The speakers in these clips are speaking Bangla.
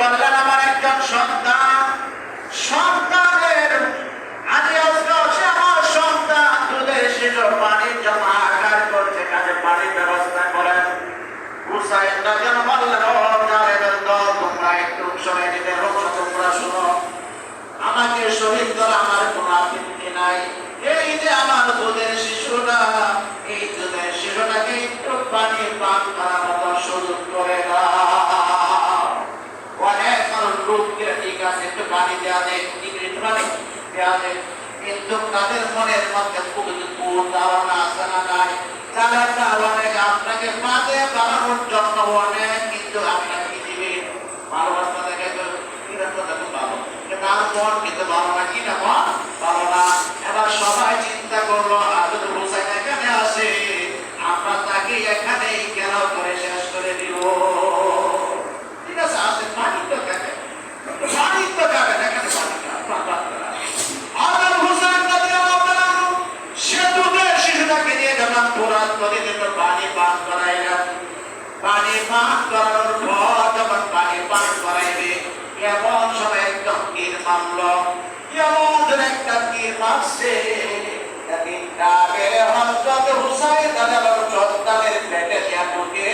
বললেন আমার একজন সন্তানের আজকে সে আমার সন্তান দুধের শিশু পানির জন্য আকার করছে, কাজে পানির ব্যবস্থা করেন। হুসাইন যেন বললেন, ও জালেমের দল, তোমরা একটু সরে নিতে হোক, তোমরা শুনো, আমাকে শহীদ করা আমার কোন আপত্তি নাই। এই যে আমার দুধের শিশুটা, এই দুধের শিশুটাকে একটু পানি পান করার মতো সুযোগ করে দাও। অনেক মানুষ লোককে ঠিক আছে একটু পানি দেওয়া দেয়, পানি দেওয়া দেয়, কিন্তু তাদের মনের মধ্যে খুব ধারণা আছে না নাই, তারা অনেক আপনাকে পাতে বানানোর জন্য অনেক, কিন্তু আপনাকে পৃথিবী ভালোবাসা দেখে ভালো, তার মন কিন্তু ভালো না, কি না মন ভালো না। এবার সবাই চিন্তা করলো, যদি হুসাইন এখানে আসে, আমরা তাকে এখানেই কেন করে শেষ করে দিব। ঠিক আছে, আসে, পানি তো খাবে, পানি তো খাবে, এখানে আমার হুসাইন সে দুধের শিশুটাকে নিয়ে যখন পুরাত নদীতে তো পানি পান করাইলাম। পানি পান করানোর পর যখন পানি পান করাইবে, এমন সময় একদম তীর মারল, এমন একটা তীর মারছে, হযরত হুসাইন সন্তানের পেটে দিয়া ঢুকে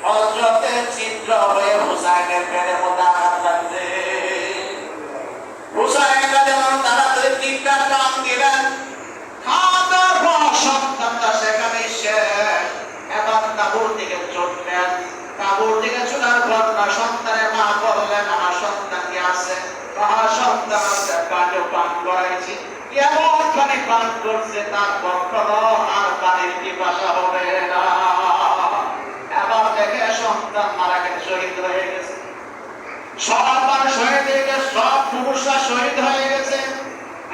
হযরতের ছিদ্র হয়ে হুসাইনের পেটের মধ্যে আঘাত লাগছে। হুসাইন যেমন তাড়াতাড়ি তীরটা টান দিলেন, খাওয়ার পর সন্তানটা সেখানে শেষ। এবার তাঁবুর দিকে ছুটলেন, তাঁবুর দিকে ছোটার পর সন্তানের মা বললেন, আমার সন্তান কি আছে? সন্তান আছে, পানিও পান করাইছি, এমন পানি পান করছে তার কখনো আর পানির পিপাসা হবে না। এবার দেখে সন্তান মারা গেছে, শহীদ হয়ে গেছে, সব মানুষ শহীদ হয়ে গেছে, সব পুরুষরা শহীদ হয়ে গেছে।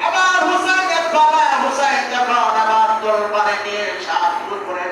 এবার হুসাইনের বাবা হুসাইন যখন আবার দরবারে নিয়ে সাত করে